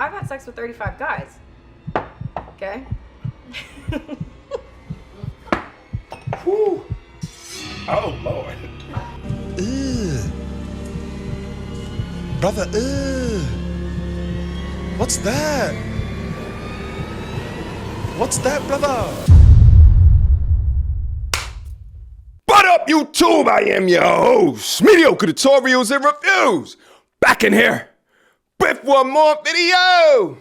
I've had sex with 35 guys. Okay? Whew. Oh, Lord. Ugh. Brother, ugh. What's that? What's that, brother? What up, YouTube? I am your host, Mediocre Tutorials and Reviews. Back in here with one more video.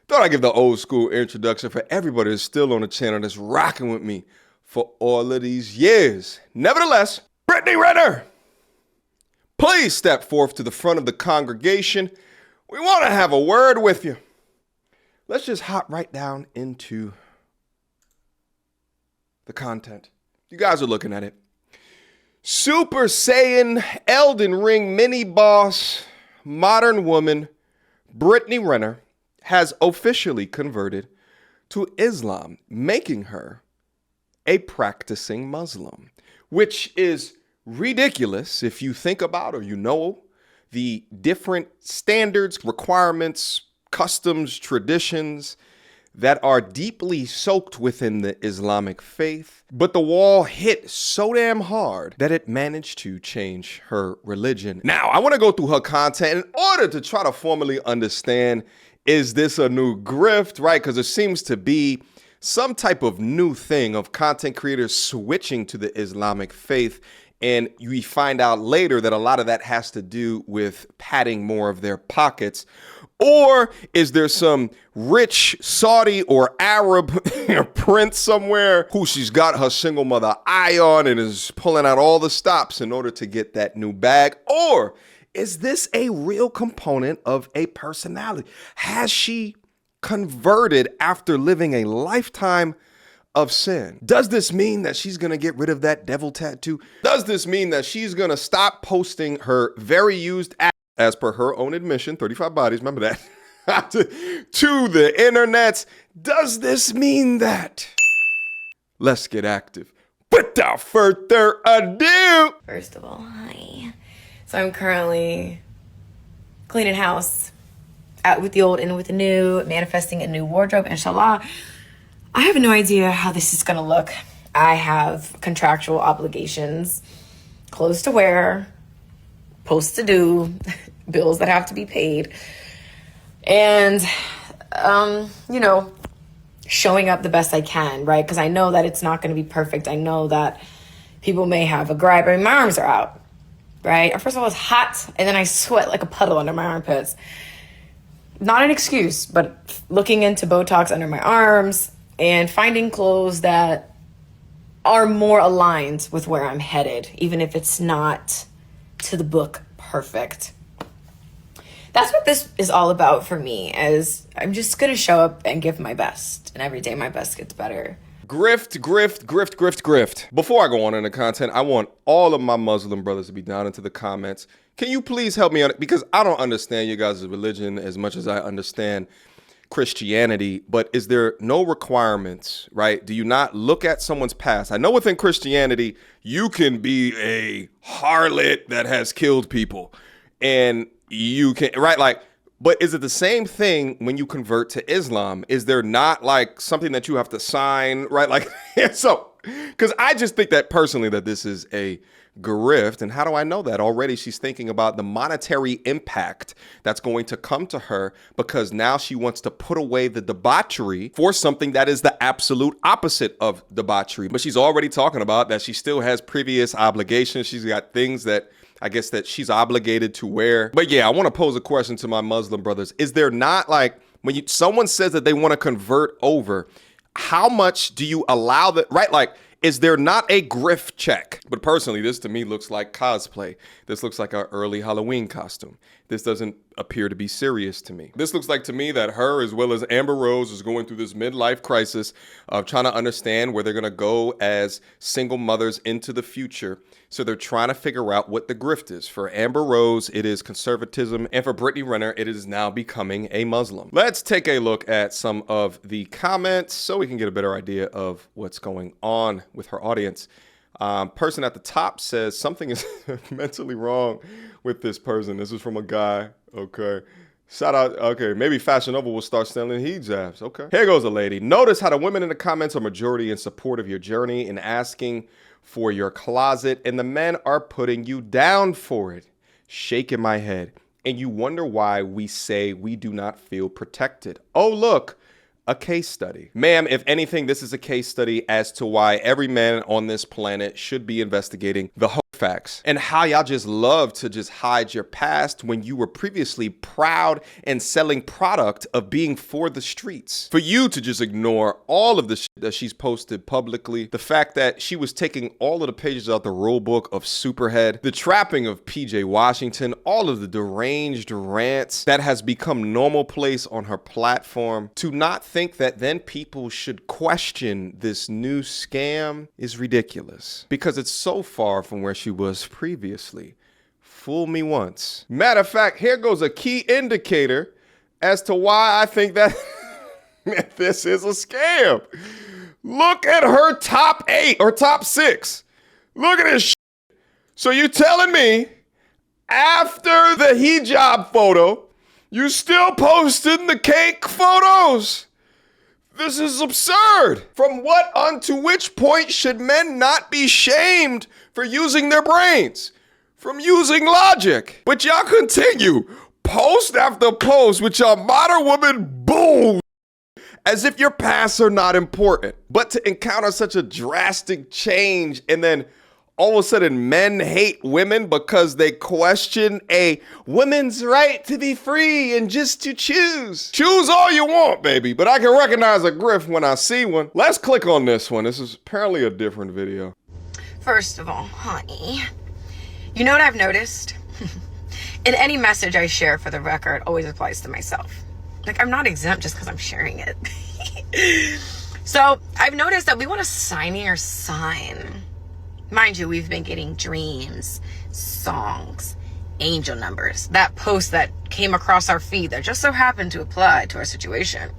Thought I'd give the old school introduction for everybody that's still on the channel that's rocking with me for all of these years. Nevertheless, Brittany Renner, please step forth to the front of the congregation. We want to have a word with you. Let's just hop right down into the content. You guys are looking at it. Super Saiyan Elden Ring mini boss, modern woman, Brittany Renner has officially converted to Islam, making her a practicing Muslim, which is ridiculous if you think about or you know the different standards, requirements, customs, traditions that are deeply soaked within the Islamic faith. But the wall hit so damn hard that it managed to change her religion. Now, I want to go through her content in order to try to formally understand, is this a new grift, right? Because there seems to be some type of new thing of content creators switching to the Islamic faith. And we find out later that a lot of that has to do with padding more of their pockets. Or is there some rich Saudi or Arab prince somewhere who she's got her single mother eye on and is pulling out all the stops in order to get that new bag? Or is this a real component of a personality? Has she converted after living a lifetime of sin? Does this mean that she's going to get rid of that devil tattoo? Does this mean that she's going to stop posting her very used app, as per her own admission, 35 bodies, remember that, to the internet? Does this mean that? Let's get active. Without further ado. First of all, hi. So I'm currently cleaning house, out with the old and with the new, manifesting a new wardrobe, inshallah. I have no idea how this is gonna look. I have contractual obligations, clothes to wear, posts to do, bills that have to be paid, and, you know, showing up the best I can, right? Because I know that it's not gonna be perfect. I know that people may have a gripe. I mean, my arms are out, right? First of all, it's hot, and then I sweat like a puddle under my armpits. Not an excuse, but looking into Botox under my arms and finding clothes that are more aligned with where I'm headed, even if it's not to the book perfect. That's what this is all about for me, as I'm just gonna show up and give my best, and every day my best gets better. Grift, grift, grift, grift, grift. Before I go on in the content, I want all of my Muslim brothers to be down into the comments. Can you please help me on it? Because I don't understand you guys' religion as much as I understand Christianity, but is there no requirements, right? Do you not look at someone's past? I know within Christianity, you can be a harlot that has killed people, and you can, right? Like, but is it the same thing when you convert to Islam? Is there not like something that you have to sign, right? Like, so, because I just think that personally that this is a grift. And how do I know that? Already she's thinking about the monetary impact that's going to come to her, because now she wants to put away the debauchery for something that is the absolute opposite of debauchery. But she's already talking about that she still has previous obligations. She's got things that I guess that she's obligated to wear. But yeah, I want to pose a question to my Muslim brothers. Is there not, like, when someone says that they want to convert over, how much do you allow that, right? Like, is there not a grift check? But personally, this to me looks like cosplay. This looks like an early Halloween costume. This doesn't appear to be serious to me. This looks like to me that her, as well as Amber Rose, is going through this midlife crisis of trying to understand where they're going to go as single mothers into the future. So they're trying to figure out what the grift is. For Amber Rose, it is conservatism. And for Brittany Renner, it is now becoming a Muslim. Let's take a look at some of the comments so we can get a better idea of what's going on with her audience. Person at the top says something is mentally wrong with this person. This is from a guy. Okay. Shout out, okay, maybe Fashion Nova will start selling hijabs. Okay. Here goes a lady. Notice how the women in the comments are majority in support of your journey and asking for your closet, and the men are putting you down for it. Shaking my head. And you wonder why we say we do not feel protected. Oh, look, a case study. Ma'am, if anything, this is a case study as to why every man on this planet should be investigating the whole facts and how y'all just love to just hide your past when you were previously proud and selling product of being for the streets. For you to just ignore all of the shit that she's posted publicly, the fact that she was taking all of the pages out the rule book of Superhead, the trapping of PJ Washington, all of the deranged rants that has become normal place on her platform, to not think that then people should question this new scam is ridiculous because it's so far from where she was previously. Fool me once. Matter of fact, here goes a key indicator as to why I think that this is a scam. Look at her top 8 or top 6. Look at this shit. So you telling me after the hijab photo, you still posting the cake photos? This is absurd. From what unto which point should men not be shamed for using their brains, from using logic? But y'all continue, post after post with y'all modern woman bull, as if your pasts are not important. But to encounter such a drastic change and then all of a sudden men hate women because they question a woman's right to be free and just to choose. Choose all you want, baby, but I can recognize a grift when I see one. Let's click on this one. This is apparently a different video. First of all, honey, you know what I've noticed? In any message I share, for the record, always applies to myself. Like, I'm not exempt just because I'm sharing it. So I've noticed that we want to sign your sign. Mind you, we've been getting dreams, songs, angel numbers. That post that came across our feed that just so happened to apply to our situation.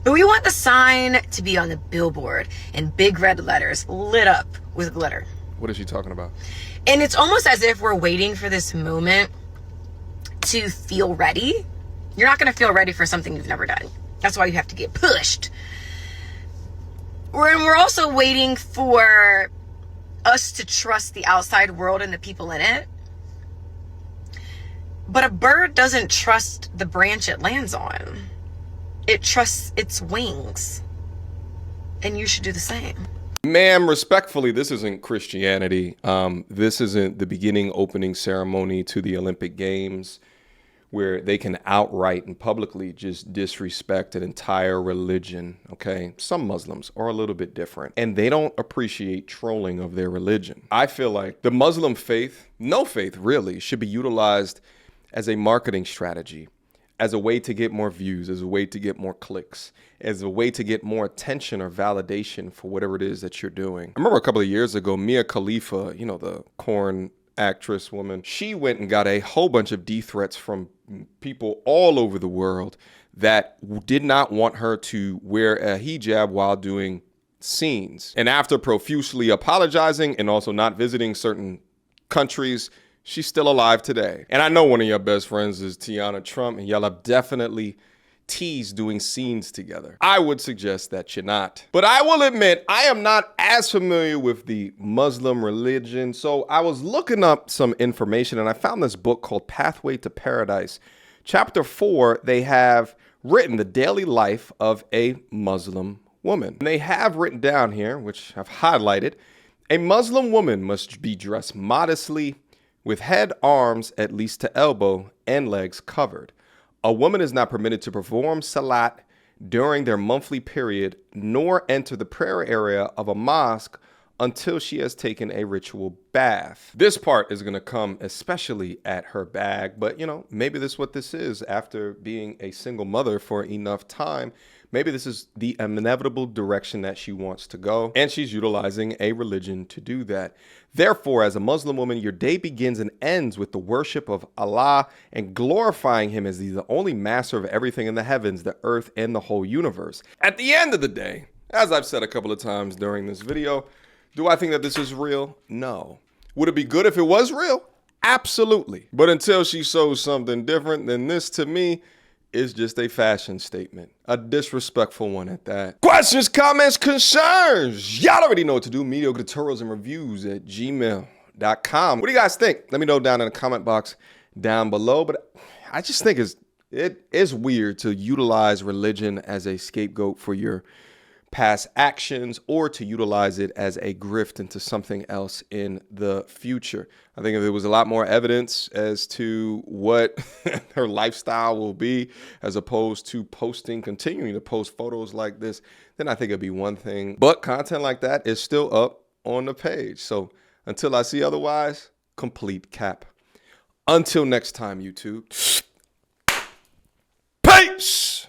But we want the sign to be on the billboard in big red letters, lit up with glitter. What is she talking about? And it's almost as if we're waiting for this moment to feel ready. You're not going to feel ready for something you've never done. That's why you have to get pushed. We're also waiting for us to trust the outside world and the people in it. But a bird doesn't trust the branch it lands on. It trusts its wings. And you should do the same. Ma'am, respectfully, this isn't Christianity. This isn't the beginning opening ceremony to the Olympic Games, where they can outright and publicly just disrespect an entire religion, okay? Some Muslims are a little bit different, and they don't appreciate trolling of their religion. I feel like the Muslim faith, no faith really, should be utilized as a marketing strategy, as a way to get more views, as a way to get more clicks, as a way to get more attention or validation for whatever it is that you're doing. I remember a couple of years ago, Mia Khalifa, you know, the corn actress woman, she went and got a whole bunch of death threats from people all over the world that did not want her to wear a hijab while doing scenes. And after profusely apologizing and also not visiting certain countries, she's still alive today. And I know one of your best friends is Tiana Trump, and y'all have definitely teased doing scenes together. I would suggest that you're not. But I will admit, I am not as familiar with the Muslim religion, so I was looking up some information and I found this book called Pathway to Paradise. Chapter 4, they have written the daily life of a Muslim woman. And they have written down here, which I've highlighted, a Muslim woman must be dressed modestly with head, arms at least to elbow, and legs covered. A woman is not permitted to perform salat during their monthly period, nor enter the prayer area of a mosque until she has taken a ritual bath. This part is going to come especially at her bag, but you know, maybe this is what this is after being a single mother for enough time. Maybe this is the inevitable direction that she wants to go, and she's utilizing a religion to do that. Therefore, as a Muslim woman, your day begins and ends with the worship of Allah and glorifying him as the only master of everything in the heavens, the earth, and the whole universe. At the end of the day, as I've said a couple of times during this video, do I think that this is real? No. Would it be good if it was real? Absolutely. But until she shows something different, then this to me is just a fashion statement. A disrespectful one at that. Questions, comments, concerns. Y'all already know what to do. Mediocre tutorials and reviews at gmail.com. What do you guys think? Let me know down in the comment box down below. But I just think it is weird to utilize religion as a scapegoat for your past actions or to utilize it as a grift into something else in the future. I think if there was a lot more evidence as to what her lifestyle will be, as opposed to continuing to post photos like this, then I think it'd be one thing. But content like that is still up on the page. So until I see otherwise, complete cap. Until next time, YouTube. Peace!